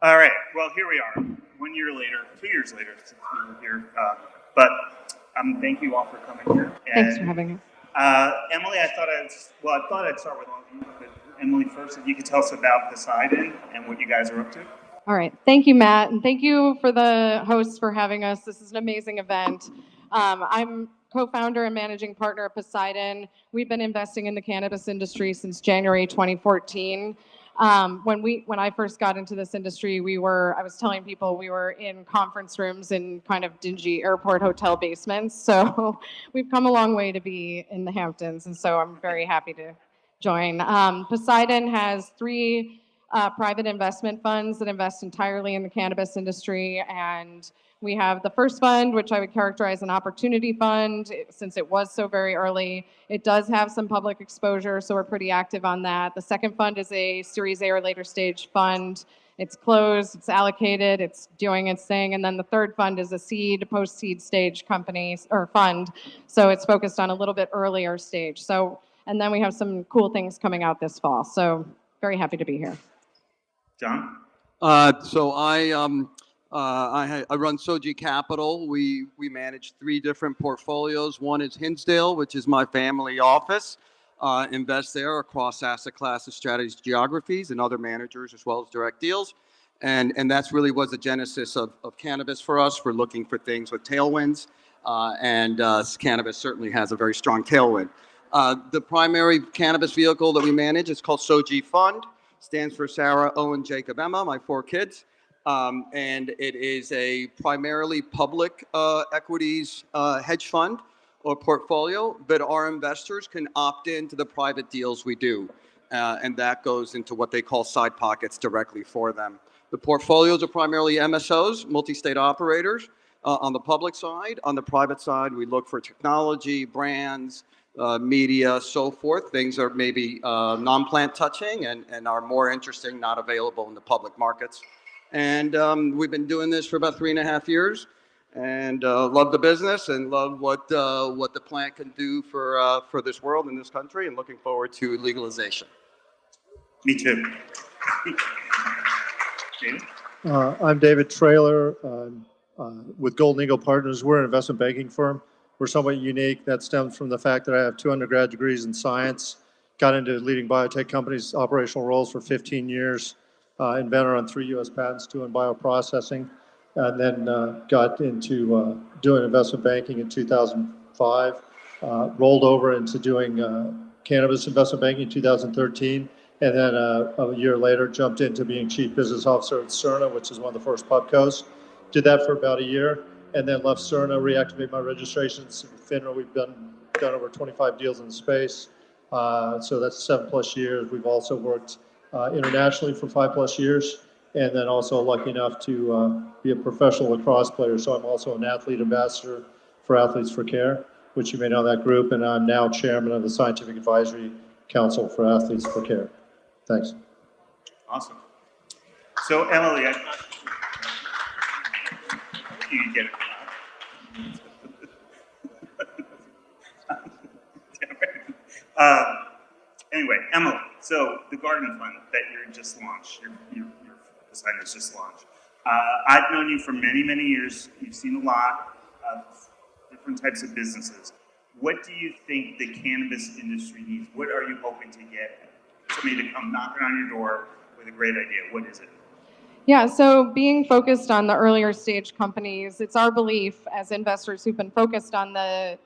All right. Well, here we are, 1 year later, 2 years later since we were here. But thank you all for coming here. Thanks for having us. Emily, I thought I'd start with all of you. But Emily, first, if you could tell us about Poseidon and what you guys are up to. All right. Thank you, Matt. And thank you for the hosts for having us. This is an amazing event. I'm co-founder and managing partner of Poseidon. We've been investing in the cannabis industry since January 2014. When I first got into this industry, I was telling people we were in conference rooms in kind of dingy airport hotel basements. So we've come a long way to be in the Hamptons. And so I'm very happy to join. Poseidon has three private investment funds that invest entirely in the cannabis industry. And we have the first fund, which I would characterize an opportunity fund, since it was so very early. It does have some public exposure, so we're pretty active on that. The second fund is a Series A or later stage fund. It's closed, it's allocated, it's doing its thing. And then the third fund is a seed, post-seed stage company or fund. So it's focused on a little bit earlier stage. And then we have some cool things coming out this fall. So very happy to be here. John? I run SOJE Capital. We manage three different portfolios. One is Hinsdale, which is my family office. Invest there across asset classes, strategies, geographies, and other managers, as well as direct deals. And that's really was the genesis of cannabis for us. We're looking for things with tailwinds, and cannabis certainly has a very strong tailwind. The primary cannabis vehicle that we manage is called SOJE Fund. Stands for Sarah, Owen, Jacob, Emma, my four kids. And it is a primarily public equities hedge fund or portfolio, but our investors can opt into the private deals we do. And that goes into what they call side pockets directly for them. The portfolios are primarily MSOs, multi-state operators, on the public side. On the private side, we look for technology, brands, media, so forth. Things are maybe non-plant touching and are more interesting, not available in the public markets. And we've been doing this for about 3.5 years, and love the business and love what the plant can do for this world and this country, and looking forward to legalization. Me too. David? I'm David Traylor with Golden Eagle Partners. We're an investment banking firm. We're somewhat unique. That stems from the fact that I have 2 undergrad degrees in science, got into leading biotech companies, operational roles for 15 years, inventor on 3 U.S. patents, 2 in bioprocessing, and then got into doing investment banking in 2005, rolled over into doing cannabis investment banking in 2013, and then a year later jumped into being chief business officer at Cerna, which is one of the first pubcos. Did that for about a year, and then left Cerna, reactivated my registrations. In FINRA, we've done over 25 deals in the space. So that's 7+ years. We've also worked internationally for 5+ years, and then also lucky enough to be a professional lacrosse player. So I'm also an athlete ambassador for Athletes for Care, which you may know that group, and I'm now chairman of the Scientific Advisory Council for Athletes for Care. Thanks. Awesome. So Emily, you get it. Anyway, Emily, so the garden fund that you just launched, your Poseidon has just launched. I've known you for many, many years. You've seen a lot of different types of businesses. What do you think the cannabis industry needs? What are you hoping to get somebody to come knocking on your door with a great idea? What is it? Yeah, so being focused on the earlier stage companies, it's our belief as investors who've been focused on the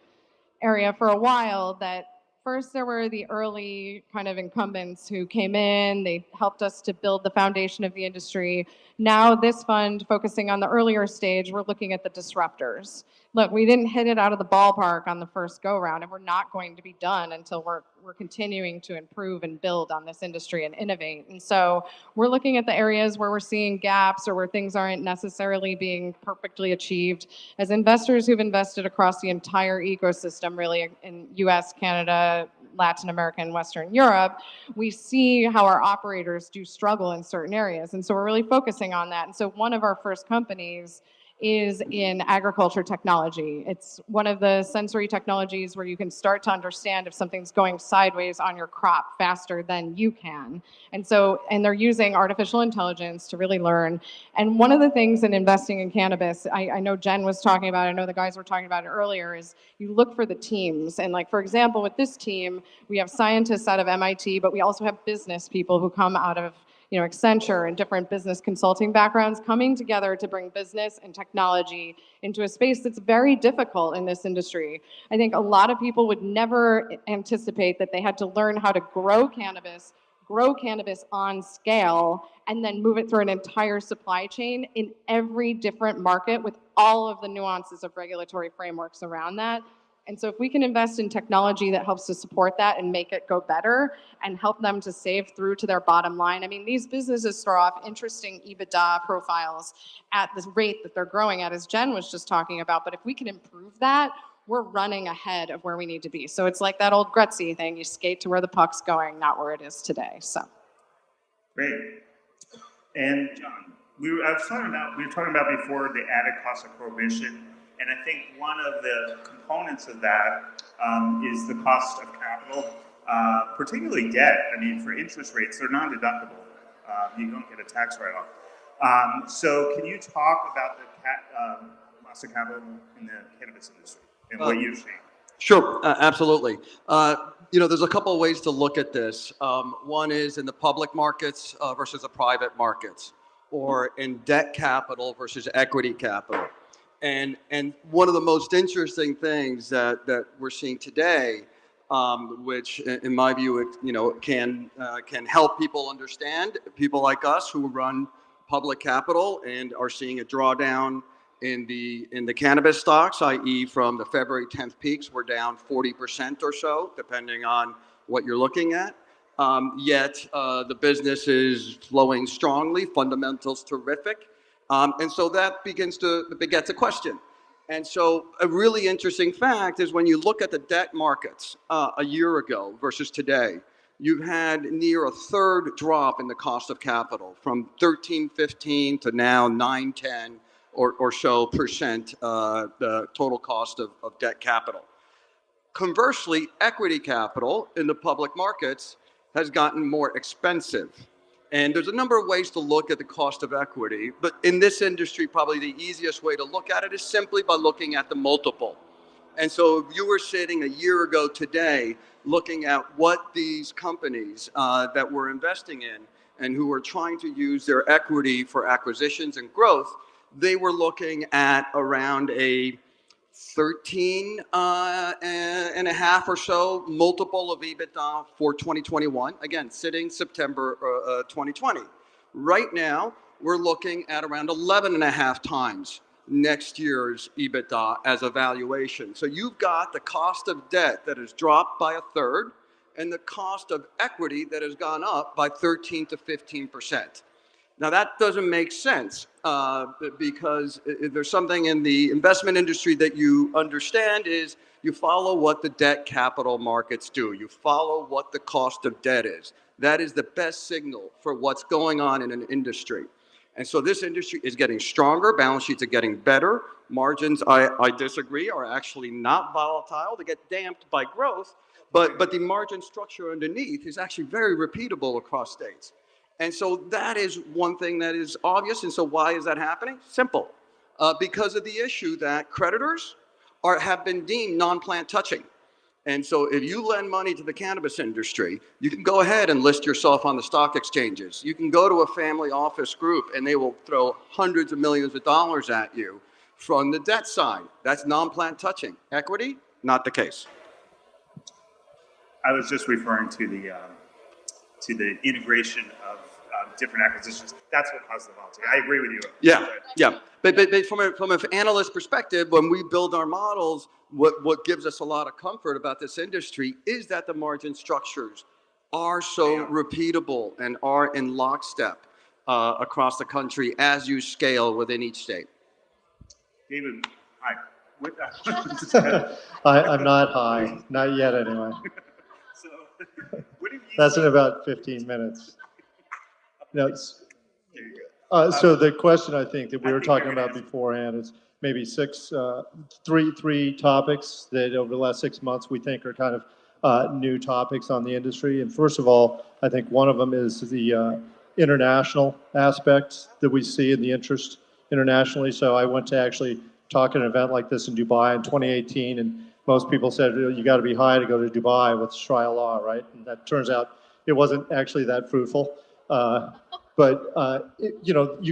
area for a while that first there were the early kind of incumbents who came in, they helped us to build the foundation of the industry. Now this fund, focusing on the earlier stage, we're looking at the disruptors. Look, we didn't hit it out of the ballpark on the first go round, and we're not going to be done until we're continuing to improve and build on this industry and innovate. And so we're looking at the areas where we're seeing gaps or where things aren't necessarily being perfectly achieved. As investors who've invested across the entire ecosystem, really in US, Canada, Latin America, and Western Europe, we see how our operators do struggle in certain areas. And so we're really focusing on that. And so one of our first companies is in agriculture technology. It's one of the sensory technologies where you can start to understand if something's going sideways on your crop faster than you can. And they're using artificial intelligence to really learn. And one of the things in investing in cannabis, I know Jen was talking about, I know the guys were talking about it earlier, is you look for the teams. And like, for example, with this team, we have scientists out of MIT, but we also have business people who come out of Accenture and different business consulting backgrounds coming together to bring business and technology into a space that's very difficult in this industry. I think a lot of people would never anticipate that they had to learn how to grow cannabis on scale, and then move it through an entire supply chain in every different market with all of the nuances of regulatory frameworks around that. And so if we can invest in technology that helps to support that and make it go better and help them to save through to their bottom line. I mean, these businesses throw off interesting EBITDA profiles at the rate that they're growing at, as Jen was just talking about. But if we can improve that, we're running ahead of where we need to be. So it's like that old Gretzky thing. You skate to where the puck's going, not where it is today. So. Great. And John, we were talking about before the added cost of prohibition. And I think one of the components of that is the cost of capital, particularly debt. I mean, for interest rates, they're non-deductible. You don't get a tax write-off. So can you talk about the cost of capital in the cannabis industry and what you've seen? Sure, absolutely. There's a couple of ways to look at this. One is in the public markets versus the private markets, or in debt capital versus equity capital. And one of the most interesting things that we're seeing today, which in my view, can help people understand, people like us who run public capital and are seeing a drawdown in the cannabis stocks, i.e. from the February 10th peaks, we're down 40% or so, depending on what you're looking at. Yet the business is flowing strongly, fundamentals terrific. And so that begets a question. And so a really interesting fact is when you look at the debt markets a year ago versus today, you've had near a third drop in the cost of capital from 13, 15 to now 9, 10 or so percent, the total cost of debt capital. Conversely, equity capital in the public markets has gotten more expensive. And there's a number of ways to look at the cost of equity, but in this industry, probably the easiest way to look at it is simply by looking at the multiple. And so if you were sitting a year ago today, looking at what these companies that we're investing in and who are trying to use their equity for acquisitions and growth, they were looking at around a 13 and a half or so multiple of EBITDA for 2021. Again, sitting September 2020. Right now, we're looking at around 11 and a half times next year's EBITDA as a valuation. So you've got the cost of debt that has dropped by a third and the cost of equity that has gone up by 13 to 15%. Now that doesn't make sense because there's something in the investment industry that you understand is you follow what the debt capital markets do. You follow what the cost of debt is. That is the best signal for what's going on in an industry. And so this industry is getting stronger. Balance sheets are getting better. Margins, I disagree, are actually not volatile. They get damped by growth, but the margin structure underneath is actually very repeatable across states. And so that is one thing that is obvious. And so why is that happening? Simple. Because of the issue that creditors have been deemed non-plant touching. And so if you lend money to the cannabis industry, you can go ahead and list yourself on the stock exchanges. You can go to a family office group and they will throw hundreds of millions of dollars at you from the debt side. That's non-plant touching. Equity, not the case. I was just referring to the integration of different acquisitions. That's what caused the volatility. I agree with you. Yeah. But from an analyst perspective, when we build our models, what gives us a lot of comfort about this industry is that the margin structures are so repeatable and are in lockstep across the country as you scale within each state. David, hi. I'm not high, not yet anyway. So, what have you That's seen? in about 15 minutes. No, There you go. So the question I think that we I were think talking you're gonna about ask- beforehand is maybe three topics that over the last 6 months we think are kind of new topics on the industry. And first of all, I think one of them is the international aspects that we see in the interest internationally. So I went to actually talk at an event like this in Dubai in 2018, and most people said you got to be high to go to Dubai with Sharia law, right? And that turns out it wasn't actually that fruitful. You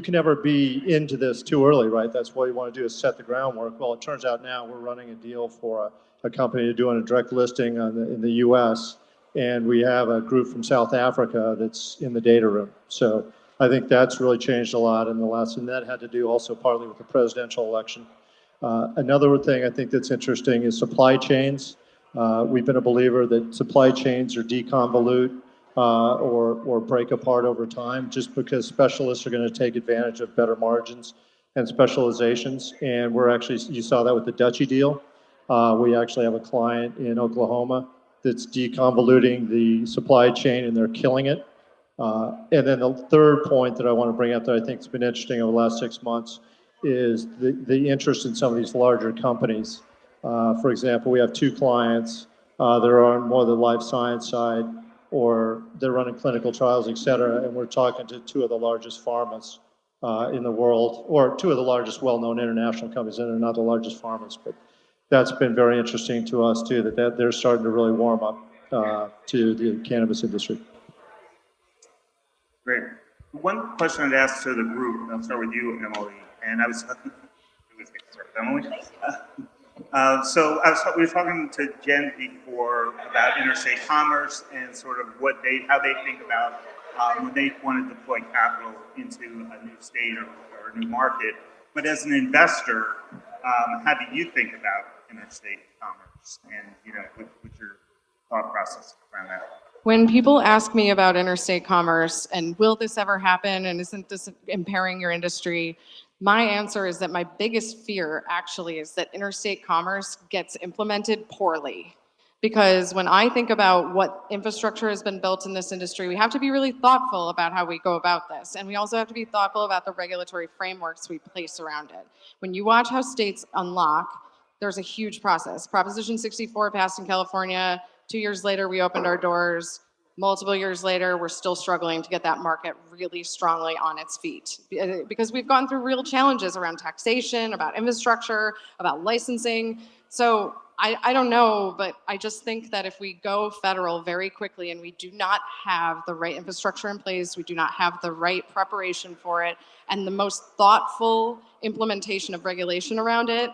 can never be into this too early, right? That's what you want to do is set the groundwork. Well, it turns out now we're running a deal for a company doing a direct listing in the U.S., and we have a group from South Africa that's in the data room. So I think that's really changed a lot in the last, and that had to do also partly with the presidential election. Another thing I think that's interesting is supply chains. We've been a believer that supply chains are deconvolute or break apart over time just because specialists are going to take advantage of better margins and specializations. And we're actually, you saw that with the Dutchy deal. We actually have a client in Oklahoma that's deconvoluting the supply chain and they're killing it. And then the third point that I want to bring up that I think has been interesting over the last 6 months is the interest in some of these larger companies. For example, we have 2 clients that are on more the life science side, or they're running clinical trials, et cetera, and we're talking to 2 of the largest pharmas in the world, or 2 of the largest well-known international companies, and they're not the largest pharmas, but that's been very interesting to us too, that they're starting to really warm up to the cannabis industry. Great. One question I'd ask to the group, I'll start with you, Emily, and I was, start with Emily. We were talking to Jen before about interstate commerce and sort of how they think about when they want to deploy capital into a new state or a new market. But as an investor, how do you think about interstate commerce, and what's your thought process around that? When people ask me about interstate commerce and will this ever happen and isn't this impairing your industry, my answer is that my biggest fear actually is that interstate commerce gets implemented poorly. Because when I think about what infrastructure has been built in this industry, we have to be really thoughtful about how we go about this. And we also have to be thoughtful about the regulatory frameworks we place around it. When you watch how states unlock, there's a huge process. Proposition 64 passed in California. 2 years later, we opened our doors. Multiple years later, we're still struggling to get that market really strongly on its feet because we've gone through real challenges around taxation, about infrastructure, about licensing. So I don't know, but I just think that if we go federal very quickly and we do not have the right infrastructure in place, we do not have the right preparation for it, and the most thoughtful implementation of regulation around it,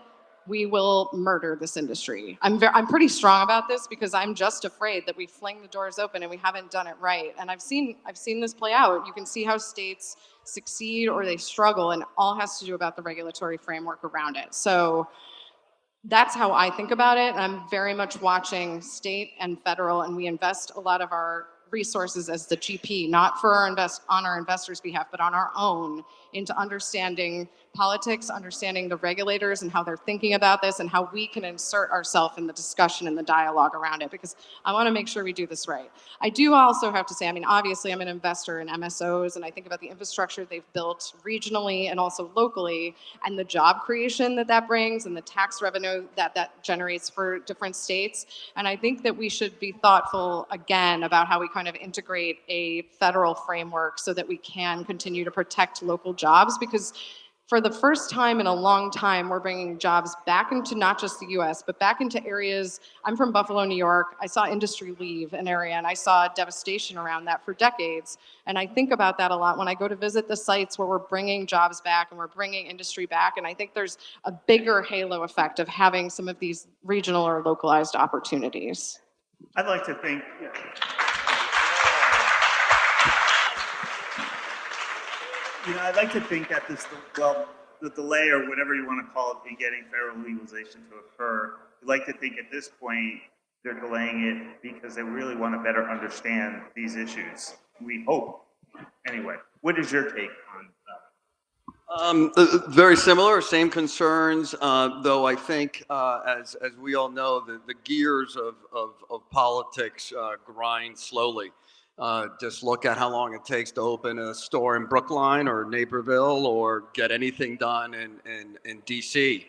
we will murder this industry. I'm pretty strong about this because I'm just afraid that we fling the doors open and we haven't done it right. And I've seen this play out. You can see how states succeed or they struggle, and all has to do about the regulatory framework around it. So that's how I think about it. And I'm very much watching state and federal, and we invest a lot of our resources as the GP, not for on our investors' behalf, but on our own, into understanding politics, understanding the regulators and how they're thinking about this, and how we can insert ourselves in the discussion and the dialogue around it, because I want to make sure we do this right. I do also have to say, obviously I'm an investor in MSOs, and I think about the infrastructure they've built regionally and also locally, and the job creation that brings, and the tax revenue that generates for different states. And I think that we should be thoughtful again about how we kind of integrate a federal framework so that we can continue to protect local jobs, because for the first time in a long time, we're bringing jobs back into not just the US, but back into areas. I'm from Buffalo, New York. I saw industry leave an area, and I saw devastation around that for decades. And I think about that a lot when I go to visit the sites where we're bringing jobs back and we're bringing industry back. And I think there's a bigger halo effect of having some of these regional or localized opportunities. I'd like to think, I'd like to think that the delay or whatever you want to call it in getting federal legalization to occur, I'd like to think at this point they're delaying it because they really want to better understand these issues. We hope. Anyway, what is your take on that? Very similar, same concerns, though I think, as we all know, the gears of politics grind slowly. Just look at how long it takes to open a store in Brookline or Naperville or get anything done in DC,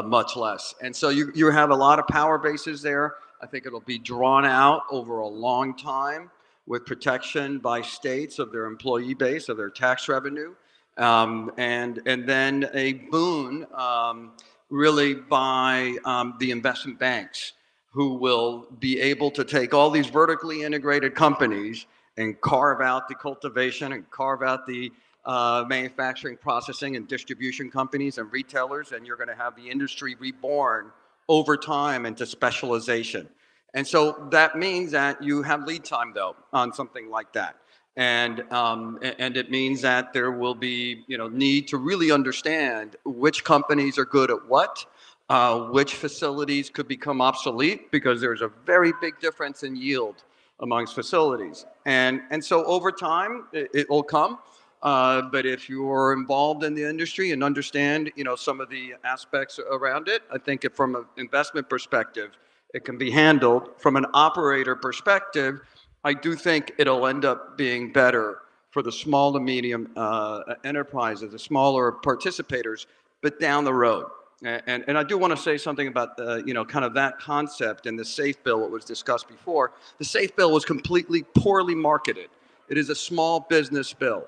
much less. And so you have a lot of power bases there. I think it'll be drawn out over a long time with protection by states of their employee base, of their tax revenue, and then a boon really by the investment banks, who will be able to take all these vertically integrated companies and carve out the cultivation and carve out the manufacturing, processing, and distribution companies and retailers, and you're going to have the industry reborn over time into specialization. And so that means that you have lead time, though, on something like that. And it means that there will be, need to really understand which companies are good at what, which facilities could become obsolete, because there's a very big difference in yield amongst facilities. And so over time, it will come. But if you're involved in the industry and understand, some of the aspects around it, I think from an investment perspective, it can be handled. From an operator perspective, I do think it'll end up being better for the small to medium enterprises, the smaller participators, but down the road. And I do want to say something about, kind of that concept and the SAFE bill, what was discussed before. The SAFE bill was completely poorly marketed. It is a small business bill.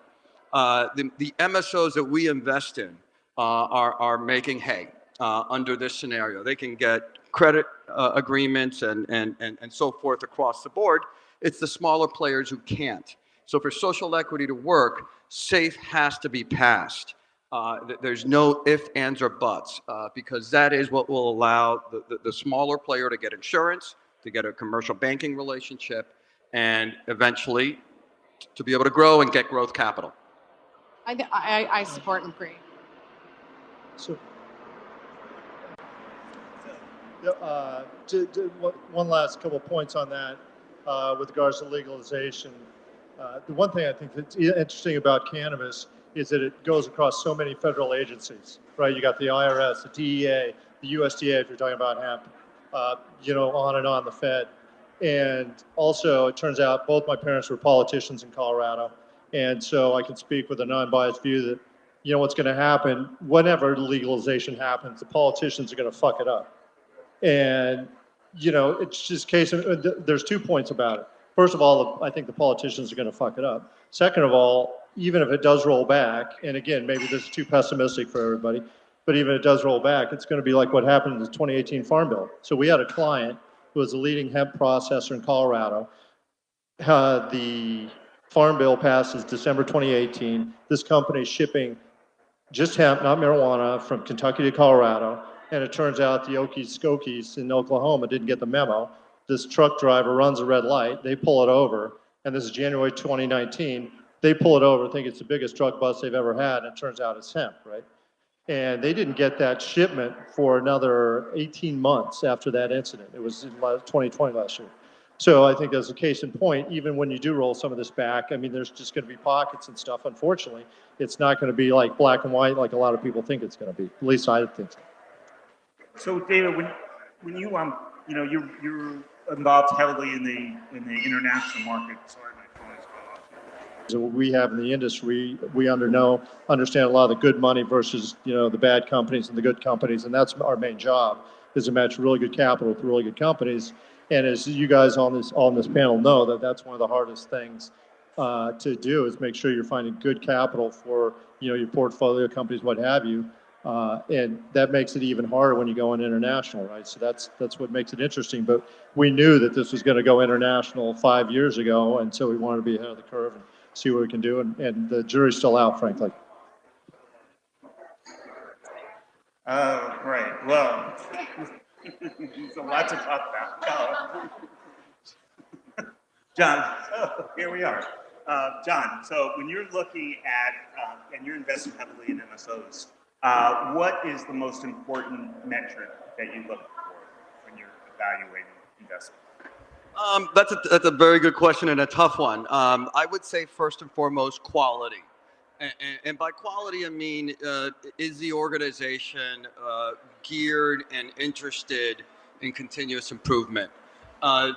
The MSOs that we invest in are making hay under this scenario. They can get credit agreements and so forth across the board. It's the smaller players who can't. So for social equity to work, SAFE has to be passed. There's no ifs, ands, or buts, because that is what will allow the smaller player to get insurance, to get a commercial banking relationship, and eventually to be able to grow and get growth capital. I support and agree. So, one last couple of points on that with regards to legalization. The one thing I think that's interesting about cannabis is that it goes across so many federal agencies, right? You got the IRS, the DEA, the USDA, if you're talking about Hampton, on and on, the Fed. And also, it turns out both my parents were politicians in Colorado. And so I can speak with a non-biased view that, what's going to happen whenever legalization happens, the politicians are going to fuck it up. And, it's just there's 2 points about it. First of all, I think the politicians are going to fuck it up. Second of all, even if it does roll back, and again, maybe this is too pessimistic for everybody, but even if it does roll back, it's going to be like what happened in the 2018 Farm Bill. So we had a client who was a leading hemp processor in Colorado. The Farm Bill passes December 2018. This company is shipping just hemp, not marijuana, from Kentucky to Colorado. And it turns out the Okies Skokies in Oklahoma didn't get the memo. This truck driver runs a red light. They pull it over. And this is January 2019. They pull it over, think it's the biggest drug bust they've ever had. And it turns out it's hemp, right? And they didn't get that shipment for another 18 months after that incident. It was in 2020 last year. So I think as a case in point, even when you do roll some of this back, I mean, there's just going to be pockets and stuff. Unfortunately, it's not going to be like black and white like a lot of people think it's going to be. At least I think so. So, David, when you you're involved heavily in the international market. Sorry, my phone is going off. So what we have in the industry, we understand a lot of the good money versus the bad companies and the good companies, and that's our main job, is to match really good capital with really good companies. And as you guys on this panel know, that's one of the hardest things to do, is make sure you're finding good capital for your portfolio companies, what have you. And that makes it even harder when you go on international, right? So that's what makes it interesting. But we knew that this was going to go international 5 years ago, and so we wanted to be ahead of the curve and see what we can do. And the jury's still out, frankly. Right. Well, there's a lot to talk about. John, so here we are. John, so when you're looking at, and you're investing heavily in MSOs, what is the most important metric that you look for when you're evaluating investment? That's a very good question and a tough one. I would say first and foremost, quality. And by quality, I mean, is the organization geared and interested in continuous improvement?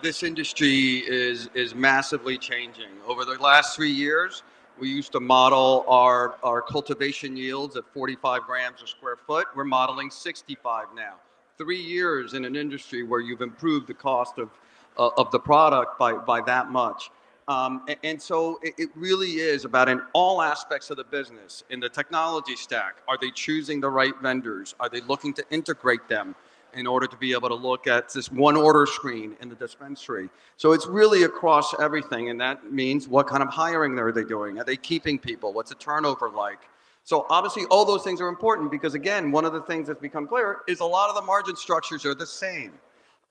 This industry is massively changing. Over the last 3 years, we used to model our cultivation yields at 45 grams a square foot. We're modeling 65 now. 3 years in an industry where you've improved the cost of the product by that much. And so it really is about in all aspects of the business, in the technology stack. Are they choosing the right vendors? Are they looking to integrate them in order to be able to look at this one order screen in the dispensary? So it's really across everything, and that means what kind of hiring are they doing? Are they keeping people? What's the turnover like? So obviously all those things are important because, again, one of the things that's become clear is a lot of the margin structures are the same.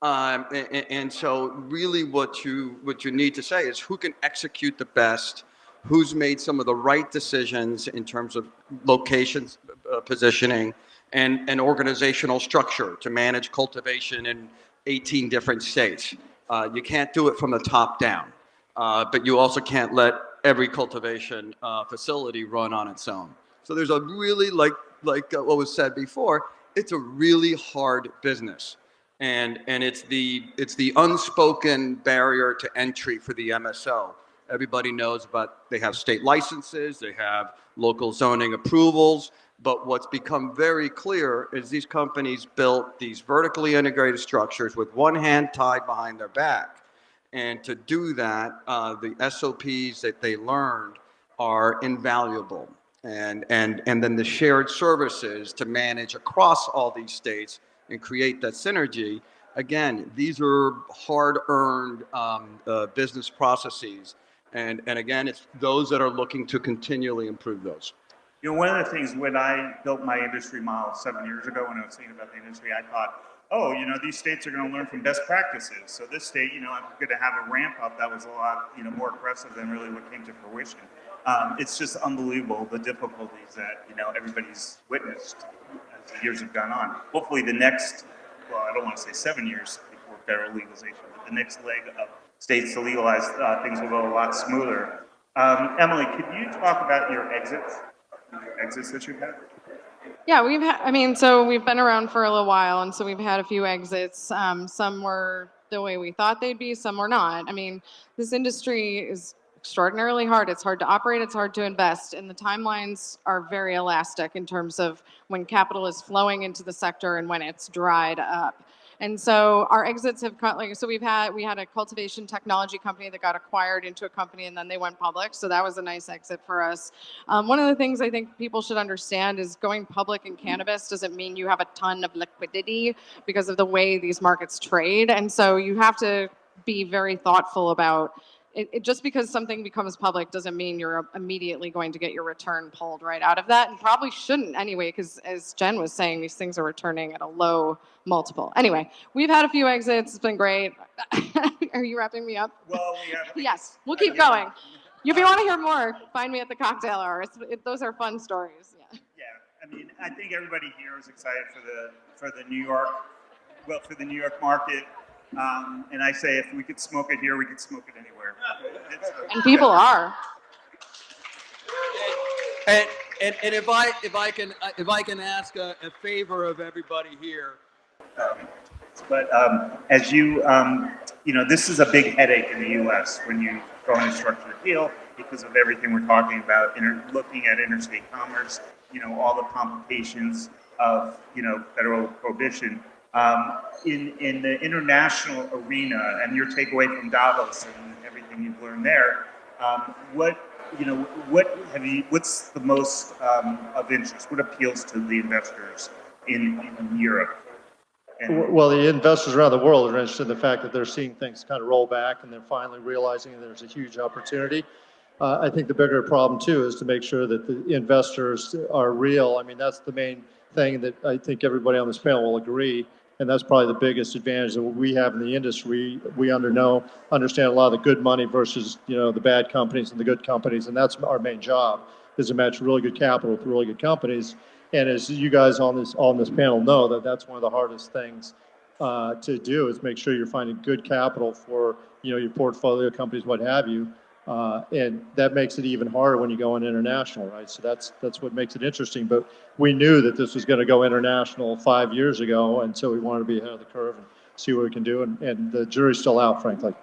And so really what you need to say is who can execute the best, who's made some of the right decisions in terms of locations, positioning, and organizational structure to manage cultivation in 18 different states. You can't do it from the top down, but you also can't let every cultivation facility run on its own. So there's a really, like what was said before, it's a really hard business. And it's the unspoken barrier to entry for the MSO. Everybody knows about, they have state licenses, they have local zoning approvals, but what's become very clear is these companies built these vertically integrated structures with one hand tied behind their back. And to do that, the SOPs that they learned are invaluable. And then the shared services to manage across all these states and create that synergy. Again, these are hard-earned business processes. And again, it's those that are looking to continually improve those. You know, one of the things when I built my industry model 7 years ago, when I was thinking about the industry, I thought, oh, you know, these states are going to learn from best practices. So this state, you know, I'm going to have a ramp up that was a lot, you know, more aggressive than really what came to fruition. It's just unbelievable the difficulties that, you know, everybody's witnessed as the years have gone on. Hopefully the next, well, I don't want to say 7 years before federal legalization, but the next leg of states to legalize things will go a lot smoother. Emily, could you talk about your exits that you've had? Yeah, we've had, I mean, so we've been around for a little while, and so we've had a few exits. Some were the way we thought they'd be, some were not. I mean, this industry is extraordinarily hard. It's hard to operate, it's hard to invest, and the timelines are very elastic in terms of when capital is flowing into the sector and when it's dried up. And so our exits have cut, like, so we had a cultivation technology company that got acquired into a company and then they went public. So that was a nice exit for us. One of the things I think people should understand is going public in cannabis doesn't mean you have a ton of liquidity because of the way these markets trade. And so you have to be very thoughtful about it. Just because something becomes public doesn't mean you're immediately going to get your return pulled right out of that, and probably shouldn't anyway, because as Jen was saying, these things are returning at a low multiple. Anyway, we've had a few exits. It's been great. Are you wrapping me up? Well, we have. Yes, we'll keep going. If you want to hear more, find me at the cocktail hour. Those are fun stories. Yeah. Yeah, I mean, I think everybody here is excited for the New York, well, for the New York market. And I say, if we could smoke it here, we could smoke it anywhere. And people are. And if I can ask a favor of everybody here. But as you know, this is a big headache in the U.S. when you go in a structured deal because of everything we're talking about, looking at interstate commerce, you know, all the complications of, you know, federal prohibition. In the international arena and your takeaway from Davos and everything you've learned there, what's the most of interest? What appeals to the investors in Europe? Well, the investors around the world are interested in the fact that they're seeing things kind of roll back and they're finally realizing there's a huge opportunity. I think the bigger problem too is to make sure that the investors are real. I mean, that's the main thing that I think everybody on this panel will agree. And that's probably the biggest advantage that we have in the industry. We understand a lot of the good money versus, you know, the bad companies and the good companies. And that's our main job, is to match really good capital with really good companies. And as you guys on this panel know, that's one of the hardest things to do, is make sure you're finding good capital for, you know, your portfolio companies, what have you. And that makes it even harder when you go on international, right? So that's what makes it interesting. But we knew that this was going to go international 5 years ago, and so we wanted to be ahead of the curve. And see what we can do. And the jury's still out, frankly.